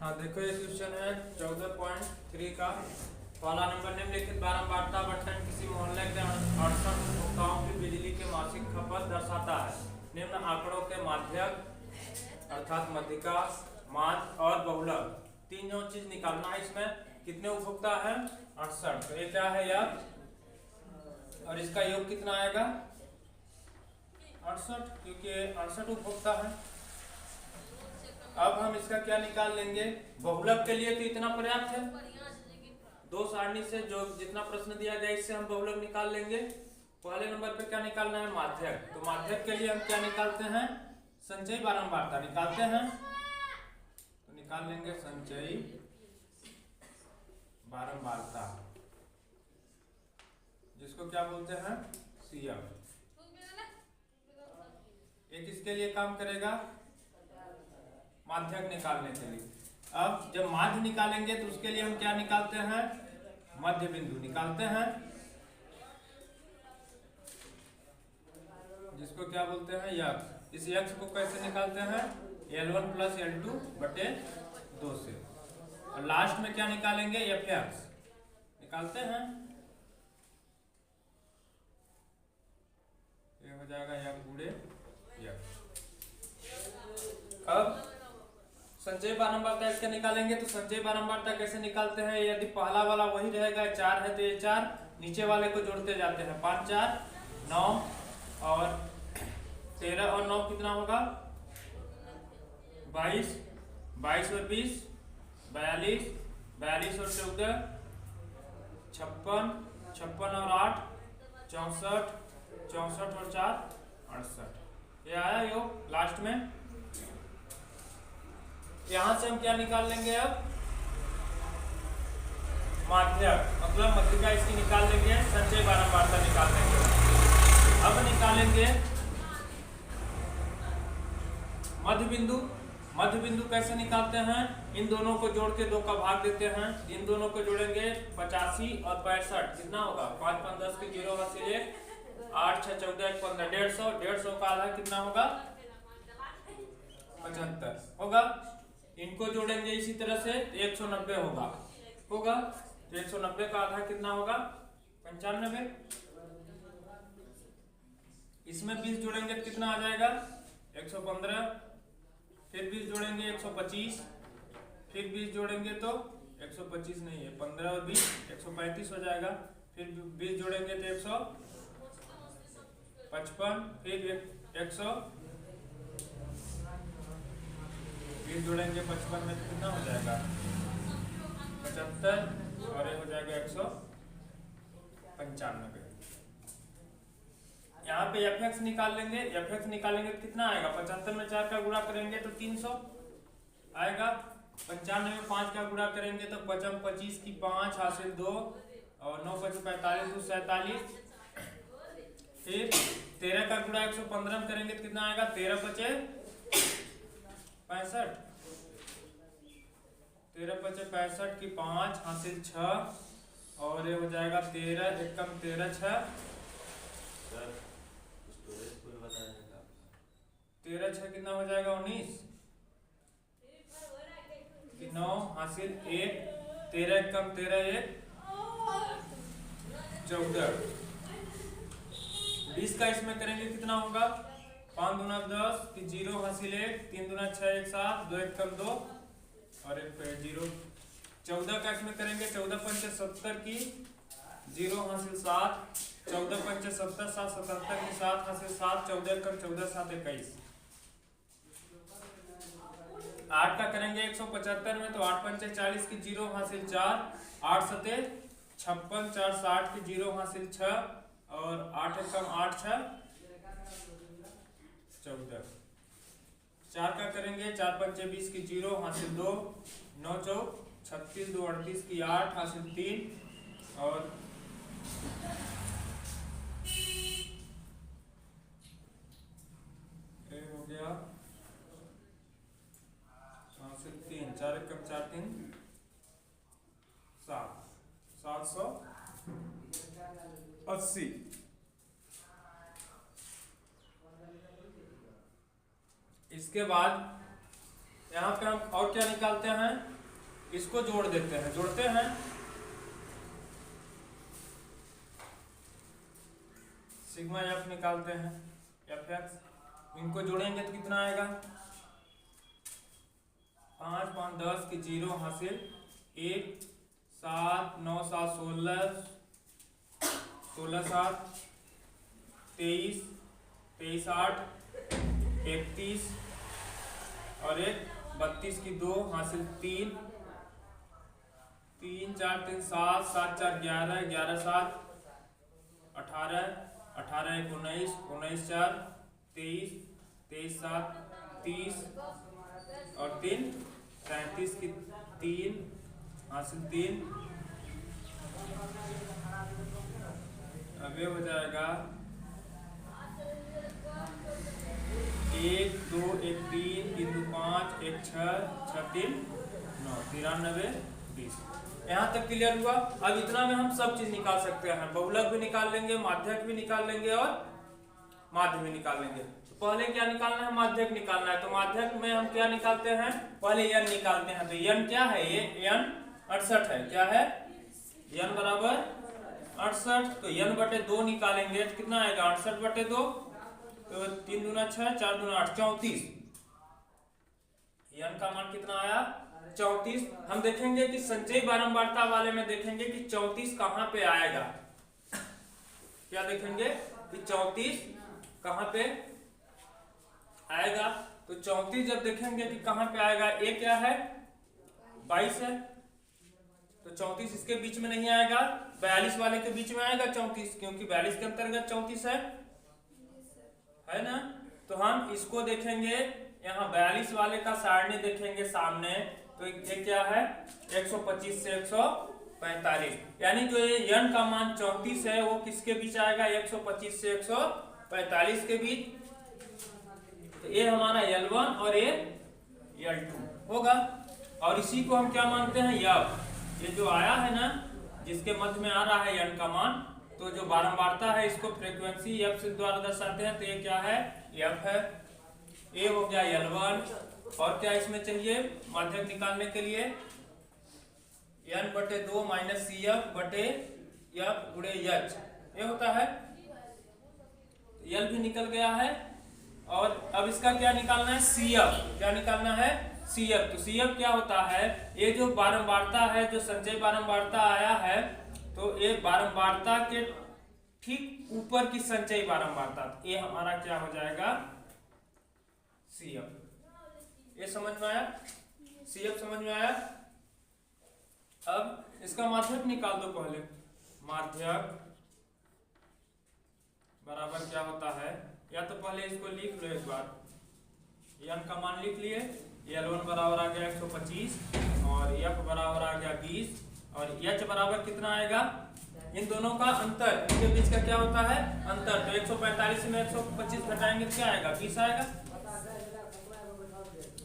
हाँ देखो ये क्वेश्चन है 14.3 का। पहला नंबर, निम्नलिखित बारंबारता बंटन किसी मोहल्ले के 68 उपभोक्ताओं की बिजली के मासिक खपत दर्शाता है। निम्न आंकड़ों के माध्यक अर्थात मध्यिका, माध्य और बहुलक तीनों चीज निकालना है। इसमें कितने उपभोक्ता है? 68। तो ये क्या है यार, और इसका योग कितना आएगा? 68, क्योंकि 68 उपभोक्ता है। अब हम इसका क्या निकाल लेंगे? बहुलक के लिए तो इतना पर्याप्त है, दो सारणी से जो जितना प्रश्न दिया गया इससे हम बहुलक निकाल लेंगे। पहले नंबर पे क्या निकालना है? माध्यक। तो माध्यक के लिए हम क्या निकालते हैं? संचयी बारंबारता निकालते हैं। तो निकाल लेंगे संचयी बारंबारता, जिसको क्या बोलते हैं? सीएम। एक इसके लिए काम करेगा माध्यक निकालने के लिए। अब जब माध्य निकालेंगे तो उसके लिए हम क्या निकालते हैं? मध्य बिंदु निकालते हैं, जिसको क्या बोलते हैं? यक्ष। इस यक्ष को कैसे निकालते हैं? L1 प्लस L2 बटे 2 से। और लास्ट में क्या निकालेंगे? Fx निकालते हैं। ये हो जाएगा यक्ष गुणे यक्ष। अब संचयी बारंबारता इसके निकालेंगे। तो संचयी बारंबारता कैसे निकालते हैं? यदि पहला वाला वही रहेगा 4 है तो ये 4, नीचे वाले को जोड़ते जाते हैं। 5 4 9 और 13 और 9 कितना होगा? 22, 22 और 20 42, 42 और 14 56, 56 और 8 64, 64 और 4 68। ये आया योग लास्ट में। यहां से हम क्या निकाल लेंगे? अब माध्यक मतलब मध्यिका इसकी निकाल लेंगे, संचयी बारंबारता निकाल लेंगे। अब निकालेंगे मध्य बिंदु। मध्य बिंदु कैसे निकालते हैं? इन दोनों को जोड़ के 2 का भाग देते हैं। इन दोनों को जोड़ेंगे 85 और 65 कितना होगा? 5 5 10 के 0 हासिल 1 8 6 14 1 15 150। 150 का आधा कितना होगा? 75 होगा। इनको जोड़ेंगे इसी तरह से 190 होगा। तो 190 का आधा कितना होगा? 95। इसमें 20 जोड़ेंगे तो कितना आ जाएगा? 115। फिर 20 जोड़ेंगे 125, फिर 20 जोड़ेंगे तो 125 नहीं है, 15 और 20 135 हो जाएगा। फिर 20 जोड़ेंगे तो 155, फिर 100 20 जोड़ेंगे 55 में कितना हो जाएगा? 75 और ये हो जाएगा 195। यहाँ पे fx निकाल लेंगे। fx निकालेंगे तो कितना आएगा? 75 में 4 का गुणा करेंगे तो 300 आएगा। 95 में 5 का गुणा करेंगे तो 25 की 5 हासिल 2 और 9 5 45 2 47। फिर 13 का गुणा 115 में करेंगे तो कितना आएगा? 13 5 65। 13 5 65 की 5 हासिल 6 और ये हो जाएगा 13 1 कम 13 6 13 6 कितना हो जाएगा? 19 कि 9 हासिल 1 13 1 कम 13 1 14। 20 का इसमें करेंगे कितना होगा? 5 दूना 10 कि 0 हासिल 1 3 दूना 6 1 7 2 1 कम 2 और 1 0। 14 का इसमें करेंगे 14 5 70 की 0 हासिल 7 14 5 70 7 77 की 7 हासिल 7 14 कम 14 7 21। 8 का करेंगे 175 में तो 8 5 40 की 0 हासिल 4 8 7 56 4 60 की 0 हासिल 6 और 8 कम 8 6 14। 4 का करेंगे 4 5 20 की 0 हासिल 2 9 4 36 2 38 की 8 हासिल 3 और ये हो गया हासिल 3 4 1 कम 4 3 780। इसके बाद यहाँ पे हम और क्या निकालते हैं, इसको जोड़ देते हैं, जोड़ते हैं सिग्मा एफ निकालते हैं, एफ एक्स, इनको जोड़ेंगे तो कितना आएगा, 5 5 10 की 0 हासिल 1 7 9 7 16 16 7 23 23 8 31 और 1 32 की 2 हासिल 3 3 4 3 7 7 4 11 11 7 18 18 1 19 19 4 23 23 7 30 और 3 37 की 3 हासिल 3, अब ये हो जाएगा 1 2 1 3 3 2 5 1 6 6 3 9 93 20। यहाँ तक क्लियर हुआ। अब इतना में हम सब चीज निकाल सकते हैं, बहुलक भी निकाल लेंगे, माध्यक भी निकाल लेंगे और माध्य भी निकाल लेंगे। तो पहले क्या निकालना है, माध्यक निकालना है। तो माध्यक में हम क्या निकालते हैं, पहले n निकालते हैं। तो n क्या है, ये n 68 है। क्या है, n बराबर 68। तो n बटे 2 निकालेंगे तो कितना आएगा, 68 बटे 2, तो 3 दूना 6 4 दूना 8 34। n का मान कितना आया, 34। हम देखेंगे कि संचयी बारंबारता वाले में देखेंगे कि 34 कहां पे आएगा। क्या देखेंगे कि 34 कहां पे आएगा। तो 34 जब देखेंगे कि कहां पे आएगा, ये क्या है 22 है, तो 34 इसके बीच में नहीं आएगा, 42 वाले के बीच में आएगा 34, क्योंकि 42 के अंतर्गत 34 है ना। तो हम इसको देखेंगे, यहाँ 42 वाले का सारणी देखेंगे सामने, तो ये क्या है 125 से 145, यानी जो ये n का मान 34 है वो किसके बीच आएगा, 125 से 145 के बीच। तो ये हमारा L1 और ये L2 होगा। और इसी को हम क्या मानते हैं, यफ। ये जो आया है ना, जिसके मध्य में आ रहा है n का मान, तो जो बारंबारता है इसको फ्रीक्वेंसी f से द्वारा दर्शाते हैं। तो ये क्या है, f है। ए हो गया L1। और क्या इसमें चाहिए माध्यक निकालने के लिए, n बटे 2 माइनस सी एफ बटे एफ गुणे एच, ये होता है। L भी निकल गया है। और अब इसका क्या निकालना है, सी एफ। क्या निकालना है, सी एफ। तो सी एफ क्या होता है, ये जो बारंबारता है, जो संचयी बारंबारता आया है, तो ये बारंबारता के ठीक ऊपर की संचयी बारंबारता, ये हमारा क्या हो जाएगा, सी एफ। ये समझ में आया, सी एफ समझ में आया। अब इसका माध्यक निकाल दो पहले। माध्यक बराबर क्या होता है, या तो पहले इसको लिख लो एक बार, n का मान लिख लिए, L1 बराबर आ गया 125 और f बराबर आ गया 20 और h बराबर कितना आएगा, इन दोनों का अंतर, इनके बीच का क्या होता है, अंतर। तो 145 में 125 घटाएंगे तो क्या आएगा, 20 आएगा।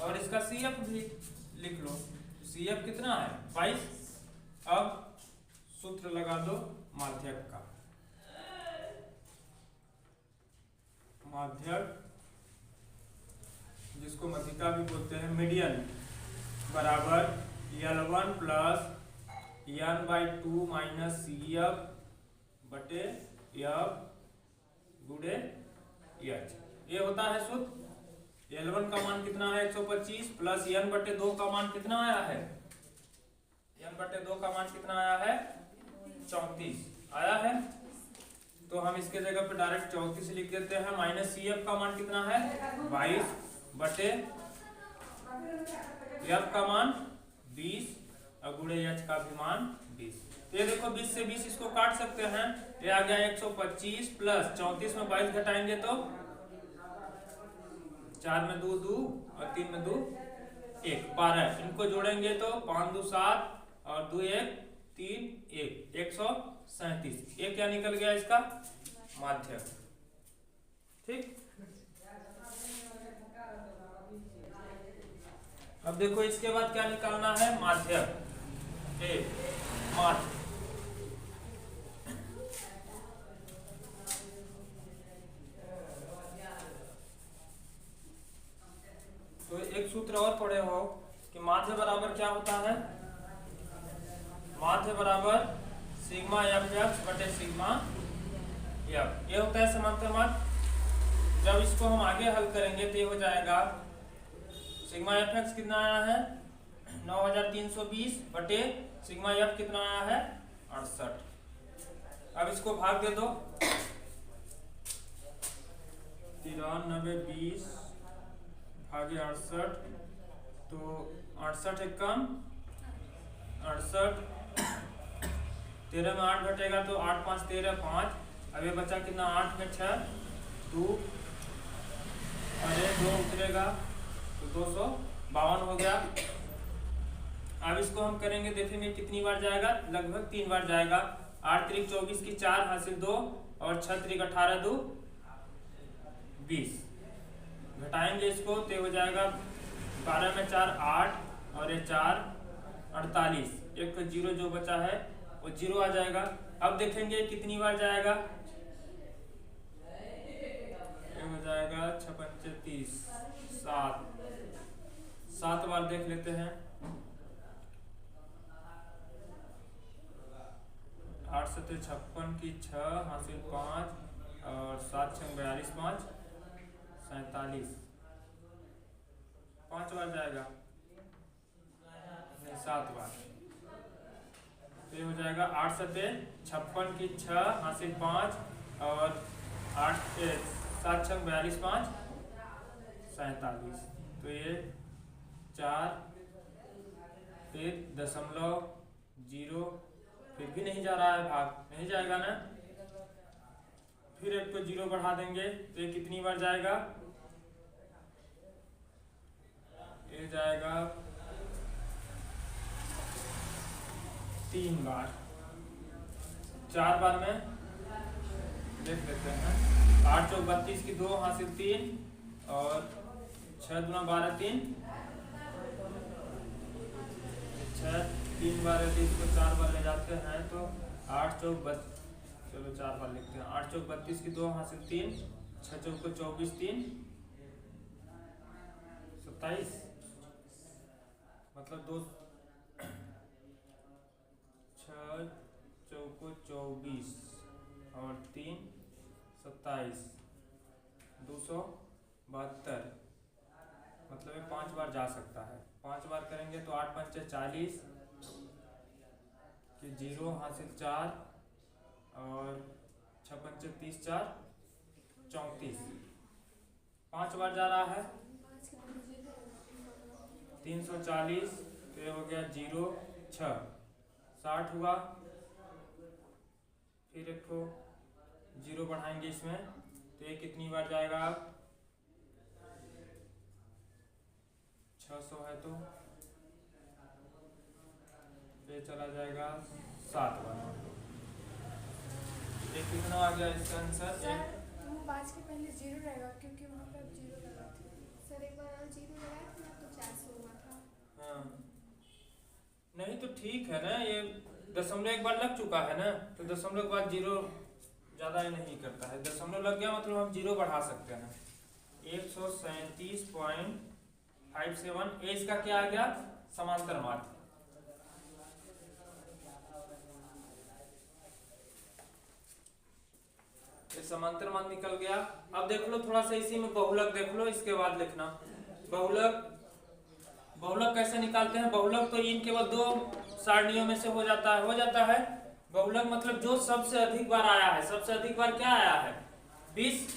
और इसका CF भी लिख लो, CF कितना है 22। अब सूत्र लगा दो माध्यक का। माध्यक जिसको मध्यिका भी बोलते हैं, मीडियन बराबर L1 plus n/2 minus CF बटे F गुणे H, ये होता है सूत्र। L1 का मान कितना है 125 प्लस n बटे 2 का मान कितना आया है, n बटे 2 का मान कितना आया है 34 आया है। तो हम इसके जगह पे डायरेक्ट 34 लिख देते हैं। माइनस CF का मान कितना है 22 बटे F का मान 20 और गुणे H का भी मान 20। तो ये देखो 20 से 20 इसको काट सकते हैं, ये आ गया 125 प्लस 34 में 22 घटाएंगे तो 4 में 2 2 और 3 में 2 1 12। इनको जोड़ेंगे तो 5 2 7 और 2 1 3 1 137। ये क्या निकल गया इसका माध्यक। ठीक, अब देखो इसके बाद क्या निकालना है, माध्यक। माध्य तो एक सूत्र और पढ़े हो कि माध्य बराबर क्या होता है, माध्य बराबर सिग्मा एफ एक्स बटे सिग्मा एफ, ये होता है समांतर माध्य। जब इसको हम आगे हल करेंगे तो ये हो जाएगा सिग्मा एफ एक्स कितना आया है 9320 बटे सिग्मा एफ कितना आया है 68। अब इसको भाग दे दो, 9320 भागे 68, तो 68 एक कम 68, 13 में 8 घटेगा तो 8 5 13 5, अब ये बचा कितना 8 में 6 2 और 2 उतरेगा तो 252 हो गया। अब इसको हम करेंगे, देखेंगे कितनी बार जाएगा, लगभग 3 बार जाएगा। 8 त्रिक 24 की 4 हासिल 2 और 6 त्रिक 18 2 20, घटाएंगे इसको तो हो जाएगा 12 में 4 8 और ये 4 48, एक तो 0 जो बचा है वो 0 आ जाएगा। अब देखेंगे कितनी बार जाएगा, ये हो जाएगा 6 पंचे 30, 7 बार देख लेते हैं। 8 सत्ते 56 की 6 हासिल 5 और 7 6 42 5 47, 5 बार जाएगा नहीं 7 बार, तो ये हो जाएगा 8 सत्ते 56 की 6 हासिल 5 और 7 6 42 5 47, तो ये 4 फिर 0.0, फिर भी नहीं जा रहा है भाग, नहीं जाएगा ना, फिर एक को 0 बढ़ा देंगे तो ये कितनी बार जाएगा, ये जाएगा 3 बार। 4 बार में देख लेते हैं, 8 चौक 32 की 2 हासिल 3 और 6 दूना 12 3, 6 3 बार है तो इसको 4 बार ले जाते हैं तो 8 चौक 32, चलो 4 बार लिखते हैं, 8 चौक 32 की 2 हासिल 3, 6 चौक को 24 3 27, मतलब 2 6 चौक को 24 और 3 27, 272, मतलब ये 5 बार जा सकता है। 5 बार करेंगे तो 8 पंचे 40 कि 0 हासिल 4 और 6 पंचे 30 4 34, 5 बार जा रहा है 340, तो ये हो गया 0 6 60 हुआ, फिर एक को 0 बढ़ाएंगे इसमें तो ये कितनी बार जाएगा, 600 है तो ये चला जाएगा 7 बार। ये कितना आ गया इसका आंसर? सर वो 5 के पहले 0 रहेगा क्योंकि वहाँ पे अब 0 लगा था सर, एक बार और 0 लगाया था तो 400 हुआ था। हाँ नहीं तो ठीक है ना, ये दशमलव एक बार लग चुका है ना, तो दशमलव के बाद 0 ज़्यादा ही नहीं करता है, दशमलव लग गया मतलब हम 0 बढ़ा सकते हैं। 137.57, ये इसका क्या आ गया, समांतर माध्य। ये समांतर माध्य निकल गया। अब देख लो थोड़ा सा इसी में बहुलक देख लो, इसके बाद लिखना बहुलक। बहुलक कैसे निकालते हैं, बहुलक तो इन केवल 2 सारणियों में से हो जाता है, बहुलक मतलब जो सबसे अधिक बार आया है, सबसे अधिक बार क्या आया है 20,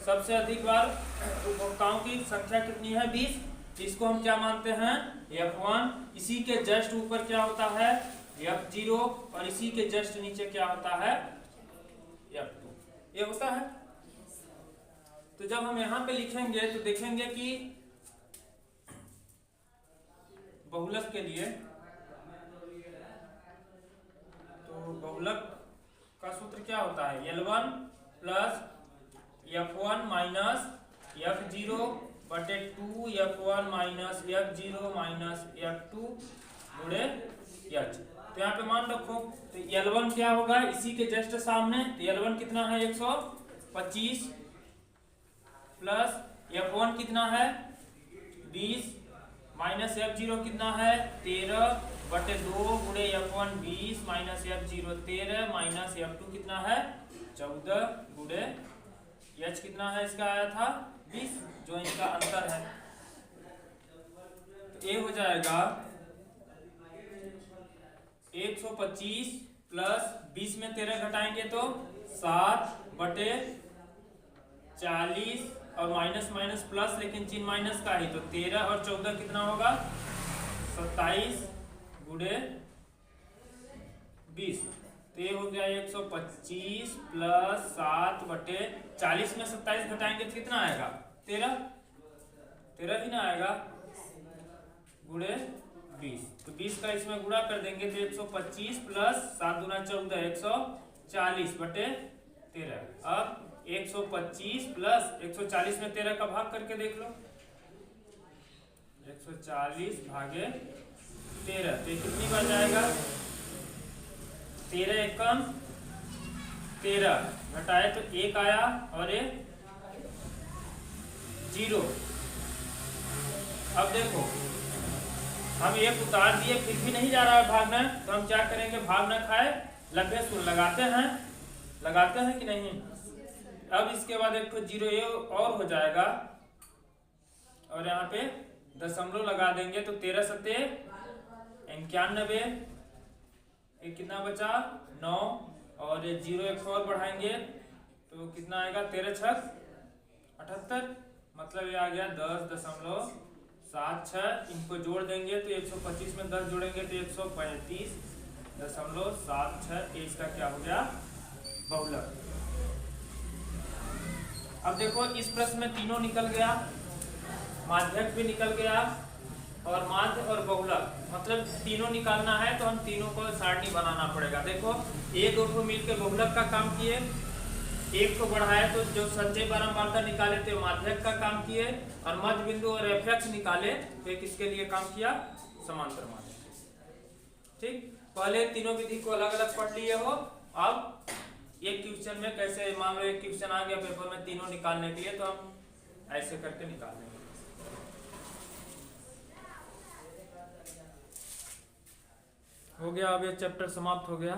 सबसे अधिक बार उपभोक्ताओं की संख्या कितनी है 20, इसको हम क्या मानते हैं F1, इसी के जस्ट ऊपर क्या होता है F0 और इसी के जस्ट नीचे क्या होता है F2, ये होता है। तो जब हम यहाँ पे लिखेंगे तो देखेंगे कि बहुलक के लिए, तो बहुलक का सूत्र क्या होता है L1 plus F1 minus F0 बटे 2 F1 minus F0 minus F2 गुणे H। तो यहाँ पे मान रखो तो L1 क्या होगा, इसी के जस्ट सामने, तो L1 कितना है 125 प्लस F1 कितना है 20 माइनस F0 कितना है 13/2 गुणे F1 20 minus F0 13 minus F2 कितना है 14 गुणे H कितना है इसका आया था 20 जो इनका अंतर है। तो ये हो जाएगा 125 प्लस 20 में 13 घटाएंगे तो 7/40 और माइनस माइनस प्लस लेकिन चिन्ह माइनस का ही, तो 13 और 14 कितना होगा 27 गुणे 20। तो ये हो गया 125 प्लस 7/40 में 27 घटाएंगे तो कितना आएगा 13 ही ना आएगा गुणे 20। तो 20 का इसमें गुणा कर देंगे तो 125 प्लस 7 दूना 14 140/13। अब 125 प्लस 140 में 13 का भाग करके देख लो 140 भागे 13 तो कितनी बार जाएगा 13 एकम 13 घटाए तो 1 आया और 0। अब देखो हम 1 उतार दिए फिर भी नहीं जा रहा है भागना, तो हम क्या करेंगे भाग न खाए लगे सुन लगाते हैं कि नहीं। अब इसके बाद एक तो 0 ये और हो जाएगा और यहाँ पे दशमलव लगा देंगे तो 13 सत्ते 91 कितना बचा 9 और 0 एक और बढ़ाएंगे तो कितना आएगा 13 छक 78 मतलब ये आ गया 10.76। इनको जोड़ देंगे तो 125 में 10 जोड़ेंगे तो 135.76। इसका क्या हो गया बहुलक। अब देखो इस प्रश्न में तीनों निकल गया, माध्यक भी निकल गया और माध्य और बहुलक, मतलब तीनों निकालना है तो हम तीनों को सारणी बनाना पड़ेगा। देखो ये दो ठो मिलकर बहुलक का काम किए, एक को बढ़ाया तो जो संचय बारंबारता निकाले थे माध्यक का काम किए और मध्य बिंदु और एफएक्स निकाले तो किसके लिए काम किया समांतर माध्यक। ठीक, पहले तीनों विधि को अलग अलग पढ़ लिए हो। अब एक क्वेश्चन में कैसे मान लो एक क्वेश्चन आ गया पेपर में तीनों निकालने के लिए तो हम ऐसे करके निकाल लेंगे। हो गया, अब ये चैप्टर समाप्त हो गया।